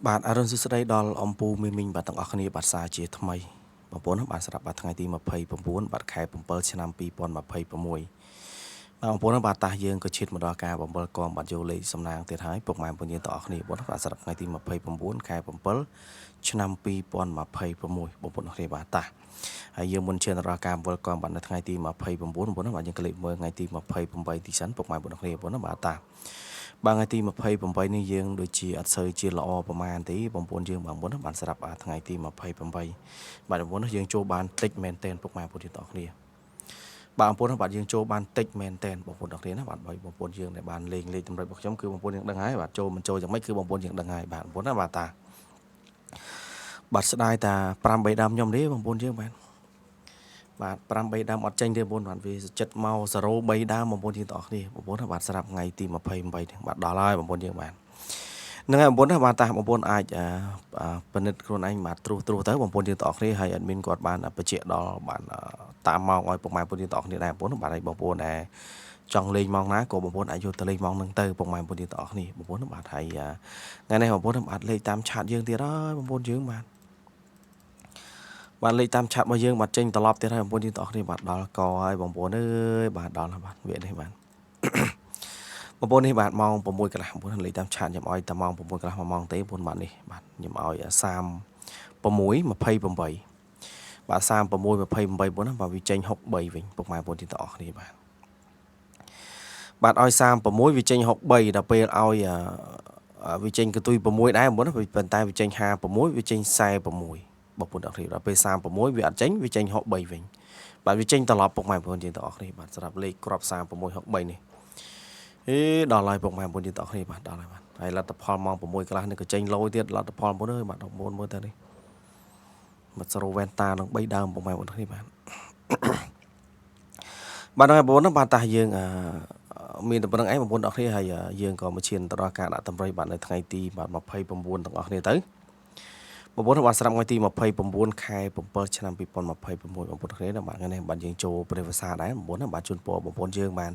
បាទអរុនសុស្ដីដល់អំពូមីមីងបាទទាំងអស់គ្នាបាទសាជាថ្មីបងប្អូនបាទសម្រាប់បាទថ្ងៃទី29បាទខែ7ឆ្នាំ2026បាទបងប្អូនបាទតាសយើងក៏ឈានមកដល់ការបំពល់កងបាទយកលេខសំណាងទៀតហើយពុកម៉ែបងប្អូនយើងទាំងអស់គ្នាបងប្អូនបាទសម្រាប់ថ្ងៃទី29ខែ7ឆ្នាំ2026បងប្អូនគ្នាបាទតាសហើយយើងមុនឈានដល់ការបំពល់កងបាទនៅថ្ងៃទី29បងប្អូនបាទយើងក្លេកមើលថ្ងៃទី28ទីសិនពុកម៉ែបងប្អូនគ្នាបងប្អូនបាទតាសបាទថ្ងៃទី28នេះយើងដូចជាអត់សូវជាល្អប្រហែលទេបងប្អូនយើងបងប្អូនបានស្រាប់ថ្ងៃទី28បាទបងប្អូនយើងចូលបានតិចមែនទែនពុកម៉ែបងប្អូនទាំងអស់គ្នាបាទបងប្អូនបាទយើងចូលបានតិចមែនទែនបងប្អូនទាំងអស់គ្នាណាបាទបងប្អូនយើងដែលបានលេងលេខតម្រូវរបស់ខ្ញុំគឺបងប្អូនយើងដឹងហើយបាទចូលមិនចូលយ៉ាងម៉េចគឺបងប្អូនយើងដឹងហើយបាទបងប្អូនណាបាទតាបាទស្ដាយតា5 3ដើមខ្ញុំទេបងប្អូនយើងបាទ5 3ដើមអត់ចេញទេបងប្អូនបាទវាចិត្តមក0 3ដើមបងប្អូនយើងទាំងអស់គ្នាបងប្អូនបាទស្រាប់ថ្ងៃទី28បាទដល់ហើយបងប្អូនយើងបាទហ្នឹងហើយបងប្អូនណាបាទតាបងប្អូនអាចពិនិត្យខ្លួនឯងបាទត្រួសទៅបងប្អូនយើងទាំងអស់គ្នាហើយ admin គាត់បានបញ្ជាក់ដល់បានតាមម៉ោងឲ្យពុកម៉ែបងប្អូនយើងទាំងអស់គ្នាដែរបងប្អូនបាទហើយបងប្អូនដែលចង់លេងម៉ោងណាក៏បងប្អូនអាចយកទៅលេងម៉ោងហ្នឹងទៅពុកម៉ែបងប្អូនយើងទាំងអស់គ្នាបងប្អូនបាទហើយថ្ងៃនេះបងប្អូនបាទលេខតាមឆាតយើងទៀតហើយបងប្អូនយើងបាទលេខតាមឆាតរបស់យើងបាទចេញត្រឡប់ទៀតហើយបងប្អូនយើងទាំងអស់គ្នាបាទដល់កហើយបងប្អូនអើយបាទដល់ហើយបាទវានេះបាទបងប្អូននេះបាទម៉ោង6កន្លះបងប្អូនលេខតាមឆាតខ្ញុំឲ្យតែម៉ោង6កន្លះ1ម៉ោងទេបងប្អូនបាទនេះបាទខ្ញុំឲ្យ36 28បាទ36 28បងប្អូនណាបាទវាចេញ63វិញពុកម៉ែបងប្អូនទាំងអស់គ្នាបាទឲ្យ36វាចេញ63ដល់ពេលឲ្យវាចេញកន្ទុយ6ដែរបងប្អូនណាប៉ុន្តែវាចេញ56វាចេញ46បងប្អូនទាំងអស់គ្នាដល់ពេល36វាអត់ចេញវាចេញ63វិញបាទវាចេញត្រឡប់ពុកម៉ែបងប្អូនទាំងអស់គ្នាបាទសម្រាប់លេខគ្រាប់36 63នេះដល់ហើយពុកម៉ែបងប្អូនទាំងអស់គ្នាបាទដល់ហើយបាទហើយលទ្ធផលម៉ោង6កន្លះនេះក៏ចេញលយទៀតលទ្ធផលបងប្អូនអើយបាទបងប្អូនមើលទៅនេះមកស្រូវវ៉ែនតានឹង3ដើមពុកម៉ែបងប្អូនគ្នាបាទបាទហើយបងប្អូនបាទតាយើងមានតែប៉ុណ្្នឹងឯងបងប្អូនទាំងអស់គ្នាហើយយើងក៏មកឈានទៅដល់ការដាក់តម្រុយបាទនៅថ្ងៃទីបាទ29ទាំងអស់គ្នាទៅបងប្អូនបាទស្រាប់ថ្ងៃទី29ខែ7ឆ្នាំ2026បងប្អូនគ្នាបាទថ្ងៃនេះបាទយើងចូលព្រះវស្សាដែរបងប្អូនបាទជូនពរបងប្អូនយើងបាន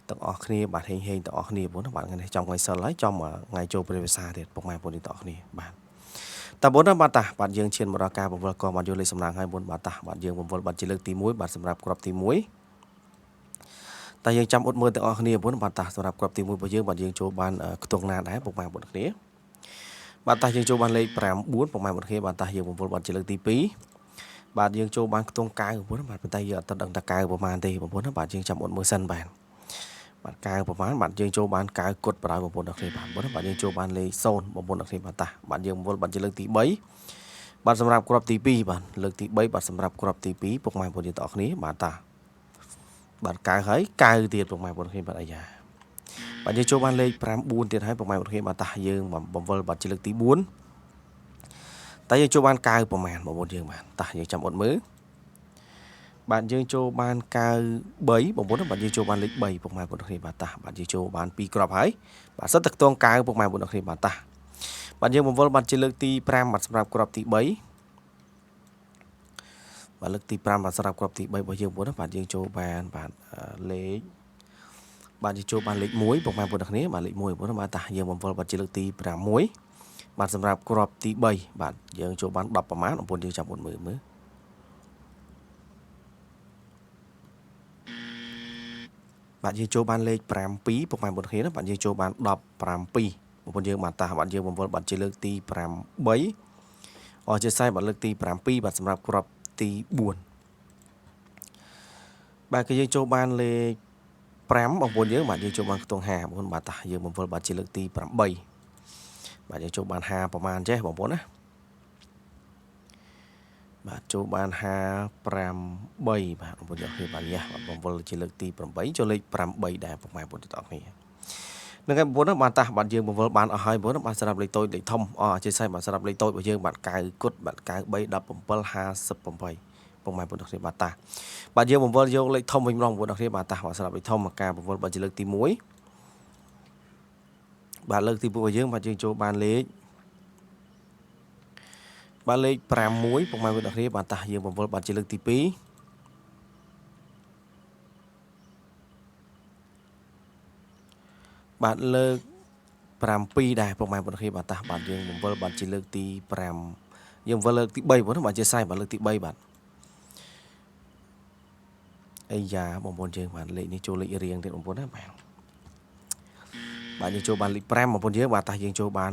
ទាំងអស់គ្នាបាទហេងទាំងអស់គ្នាបងប្អូនបាទថ្ងៃនេះចំថ្ងៃសិលហើយចំថ្ងៃចូលព្រះវស្សាទៀតពុកម៉ែបងប្អូនទាំងអស់គ្នាបាទតើបងប្អូនបាទតាបាទយើងឈានមកដល់ការបង្វិលកងបាទយកលេខសំណាងឲ្យបងប្អូនបាទតាបាទយើងបង្វិលបាទជាលើកទី1បាទសម្រាប់គ្រាប់ទី1តែយើងចាំអ៊ុតមើលទាំងអស់គ្នាបងប្អូនបាទតាសម្រាប់គ្រាប់ទី1របស់យើងបាទយើងចូលបានខ្ទង់ណាដែរពុកម៉ែបងប្អូនគ្នាបាទតាយើងចូលបានលេខ9ពុកម៉ែបងប្អូនគ្នាបាទតាយើងបង្វិលបាទជាលើកទី2បាទយើងចូលបានខ្ទង់កៅបងប្អូនបាទប៉ុន្តែយើងអត់ដឹងថាកៅប្រហែលទេបងប្អូនណាបាទយើងចាំអ៊ុតមើលសិនបាទកៅប្រហែលបាទយើងចូលបានកៅគត់បណ្ដោយបងប្អូនអ្នកគ្នាបាទបងប្អូនបាទយើងចូលបានលេខ0បងប្អូនអ្នកគ្នាបាទតាបាទយើងបង្វិលបាទជាលើកទី3បាទសម្រាប់គ្រាប់ទី2បាទលើកទី3បាទសម្រាប់គ្រាប់ទី2ពុកម៉ែបងប្អូនទាំងអស់គ្នាបាទតាបាទកៅហើយកៅទៀតពុកម៉ែបងប្អូនគ្នាបាទអាយ៉ាបាទយើងចូលបានលេខ9ទៀតហើយពុកម៉ែបងប្អូនគ្នាបាទតាយើងបង្វិលបាទជាលើកទី4តែយើងចូលបានកៅប្រហែលបងប្អូនយើងបាទតាយើងចាំអត់មើលបាទយើងចូលបានកៅ3បងប្អូនបាទយើងចូលបានលេខ3ពុកម៉ែបងប្អូនគ្នាបាទតាបាទយើងចូលបាន2គ្រាប់ហើយបាទសិតតែខ្ទង់កៅពុកម៉ែបងប្អូនគ្នាបាទតាបាទយើងបង្វិលបាទជាលើកទី5បាទសម្រាប់គ្រាប់ទី3បាទលើកទី5បាទសម្រាប់គ្រាប់ទី3របស់យើងបងប្អូនបាទយើងចូលបានបាទលេខបាទយើងចូលបានលេខ1ពុកម៉ែបងប្អូនគ្នាបាទលេខ1បងប្អូនបាទតាយើងបង្វិលបាទជាលើកទី6បាទសម្រាប់គ្រាប់ទី3បាទយើងចូលបាន10ប្រមាណបងប្អូនយើងចាំមើលបាទយើងចូលបានលេខ7ពុកម៉ែបងប្អូនគ្នាបាទយើងចូលបាន17បងប្អូនយើងបាទតាបាទយើងបង្វិលបាទជាលើកទី8អរជាសាយបាទលើកទី7បាទសម្រាប់គ្រាប់ទី4បាទគឺយើងចូលបានលេខ5បងប្អូនយើងបាទយើងចូលបានខ្ទង់5បងប្អូនបាទតាយើងបង្វិលបាទជាលើកទី8បាទយើងចូលបាន5ប្រមាណចេះបងប្អូនណាបាទចូលបាន5 8បាទបងប្អូនយកគ្នាបាទយ៉ាបាទបង្វិលជាលើកទី8ចូលលេខ8ដែរពុកម៉ែបងប្អូនទាំងអស់គ្នានឹងឯងបងប្អូនបាទតាបាទយើងបង្វិលបានអស់ហើយបងប្អូនបាទសម្រាប់លេខតូចលេខធំអរជាសាយបាទសម្រាប់លេខតូចរបស់យើងបាទ9គត់បាទ9 3 17 58ពុកម៉ែបងប្អូនគ្នាបាទតាបាទយើងបង្វិលយកលេខធំវិញម្ដងបងប្អូនគ្នាបាទតាបាទសម្រាប់លេខធំការបង្វិលបាទជាលើកទី1បាទលើកទី1របស់យើងបាទយើងចូលបានលេខបាទលេខ6ពុកម៉ែបងប្អូនគ្នាបាទតាយើងបង្វិលបាទជាលើកទី2បាទលើក 7ដែរពុកម៉ែបងប្អូនគ្នាបាទតាបាទយើងបង្វិលបាទជាលើកទី5យើងបង្វិលលើកទី3បងប្អូនបាទជាសាយបាទលើកទី3បាទអាយ៉ាបងប្អូនយើងបាទលេខនេះចូលលេខរៀងទៀតបងប្អូនណាបាទយើងចូលបានលេខ5បងប្អូនយើងបាទតាយើងចូលបាន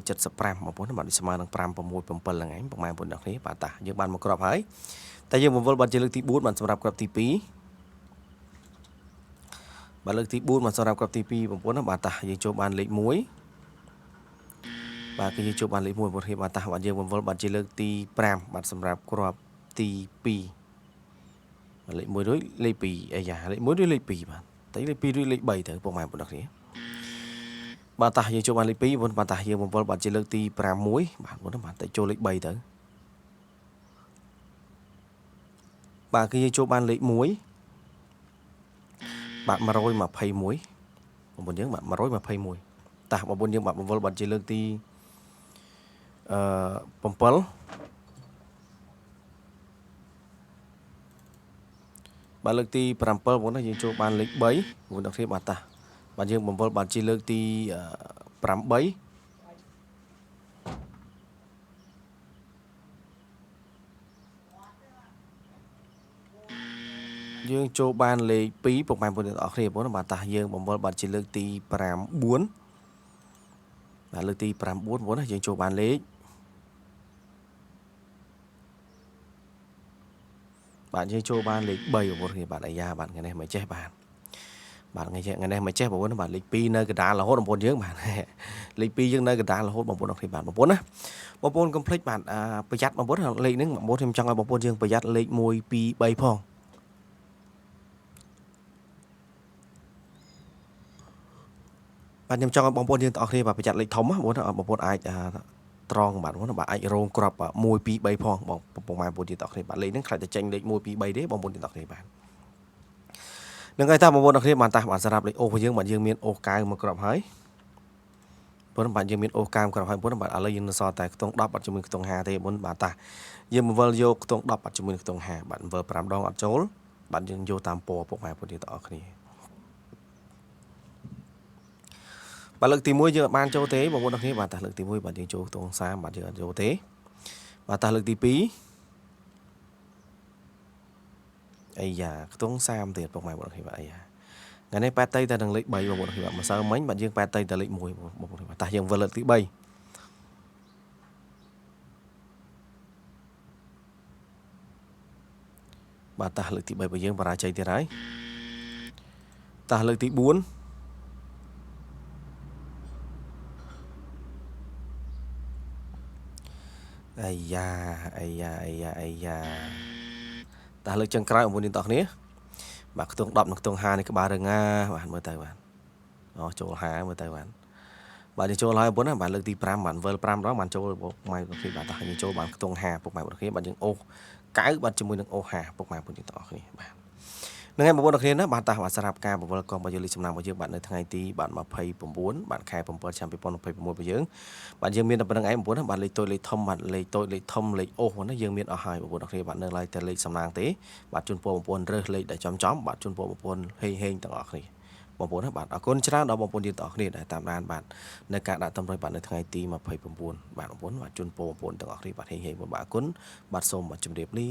675បងប្អូនបាទស្មើនឹង567ហ្នឹងឯងពុកម៉ែបងប្អូនគ្នាបាទតាយើងបានមកគ្រាប់ហើយតែយើងបង្វិលបាទជាលើកទី4បាទសម្រាប់គ្រាប់ទី2បាទលើកទី4បាទសម្រាប់គ្រាប់ទី2បងប្អូនណាបាទតាយើងចូលបានលេខ1បាទគឺយើងចូលបានលេខ1បងប្អូនគ្នាបាទតាបាទយើងបង្វិលបាទជាលើកទី5បាទសម្រាប់គ្រាប់ទី2លេខ1រួចលេខ2អាយ៉ាលេខ1រួចលេខ2បាទតែលេខ2រួចលេខ3ទៅពុកម៉ែបងប្អូនគ្នាបាទតាយើងចូលបានលេខ2បងប្អូនបាទតាយើងបង្វិលបាទជាលើកទី6បាទបងប្អូនបាទតែចូលលេខ3ទៅបាទគឺយើងចូលបានលេខ1បាទ121បងប្អូនយើងបាទ121តាបងប្អូនយើងបាទបង្វិលបាទជាលើកទី7បាទលើកទី7បងប្អូនយើងចូលបានលេខ3បងប្អូនគ្នាបាទតាបាទយើងបង្វិលបាទជាលើកទី8យើងចូលបានលេខ2ពុកម៉ែបងប្អូនទាំងអស់គ្នាបងប្អូនបាទតាយើងបង្វិលបាទជាលើកទី9បាទលើកទី9បងប្អូនណាយើងចូលបានលេខបាទយើងចូលបានលេខ3បងប្អូនគ្នាបាទអាយ៉ាបាទថ្ងៃនេះមិនចេះបាទថ្ងៃនេះមិនចេះបងប្អូនបាទលេខ2នៅកណ្ដាលរហូតបងប្អូនយើងបាទលេខ2យើងនៅកណ្ដាលរហូតបងប្អូនគ្នាបាទបងប្អូនណាបងប្អូនកុំភ្លេចបាទប្រយ័ត្នបងប្អូនលេខហ្នឹងបងប្អូនខ្ញុំចង់ឲ្យបងប្អូនយើងប្រយ័ត្នលេខ1 2 3ផងបាទខ្ញុំចង់ឲ្យបងប្អូនយើងទាំងអស់គ្នាបាទប្រយ័ត្នលេខធំបងប្អូនអាចត្រង់បាទបងប្អូនបាទអាចរងក្រប1 2 3ផងបងពុកម៉ែបងប្អូនយើងទាំងអស់គ្នាបាទលេខហ្នឹងខ្លាចតែចេញលេខ1 2 3ទេបងប្អូនយើងទាំងអស់គ្នាបាទនឹងហើយតាបងប្អូនទាំងអស់គ្នាបាទតាបាទសម្រាប់លេខអូសយើងបាទយើងមានអូសកៅមកក្របហើយបងប្អូនបាទយើងមានអូសកៅក្របហើយបងប្អូនបាទឥឡូវយើងនៅសល់តែខ្ទង់10បាទជាមួយខ្ទង់50ទេបងប្អូនបាទតាយើងបង្វិលយកខ្ទង់10បាទជាមួយខ្ទង់50បាទបង្វិល5ដងអត់ចូលបាទយើងយកតាមពណ៌ពុកម៉ែបងប្អូនយើងទាំងអស់គ្នាបាទលើកទី1យើងអត់បានចូលទេបងប្អូនទាំងគ្នាបាទតាលើកទី1បាទយើងចូលខ្ទង់30បាទយើងអត់ចូលទេបាទតាលើកទី2អាយ៉ាខ្ទង់30ទៀតពុកម៉ែបងប្អូនគ្នាបាទអាយ៉ាថ្ងៃនេះប៉ែតៃតែនឹងលេខ3បងប្អូនគ្នាបាទម្សិលមិញបាទយើងប៉ែតៃតែលេខ1បងប្អូនគ្នាបាទតាយើងវិលលើកទី3បាទតាលើកទី3របស់យើងបរាជ័យទៀតហើយតាលើកទី4អាយ៉ាតាលើកចុងក្រោយបងប្អូនទាំងអស់គ្នាបាទខ្ទង់10និងខ្ទង់50នេះក្បាលរឹងណាបាទមើលទៅបាទចូល50មើលទៅបាទយើងចូលហើយបងប្អូនណាបាទលើកទី5បាទវិល5ដងបានចូលពុកម៉ែបងប្អូនបាទតាយើងចូលបានខ្ទង់50ពុកម៉ែបងប្អូនបាទយើងអូសកៅបាទជាមួយនឹងអូស50ពុកម៉ែបងប្អូនទាំងអស់គ្នាបាទនឹងហើយបងប្អូនទាំងគ្នាណាបាទតាបាទសម្រាប់ការបង្វិលកងរបស់យើងលេខសំណាងរបស់យើងបាទនៅថ្ងៃទីបាទ29បាទខែ7ឆ្នាំ2026របស់យើងបាទយើងមានតែប៉ុណ្្នឹងឯងបងប្អូនណាបាទលេខតូចលេខធំបាទលេខតូចលេខធំលេខអូសណាយើងមានអស់ហើយបងប្អូនទាំងគ្នាបាទនៅឡើយតែលេខសំណាងទេបាទជូនពរបងប្អូនរើសលេខដែលចំបាទជូនពរបងប្អូនហេងទាំងអស់គ្នាបងប្អូនណាបាទអរគុណច្រើនដល់បងប្អូនយើងទាំងអស់គ្នាដែលតាមដានបាទនៅការដាក់តម្រុយបាទនៅថ្ងៃទី29បាទបងប្អូនបាទជូនពរបងប្អូនទាំងអស់គ្នាបាទហេងបាទអរគុណបាទសូមបាទជម្រាបលា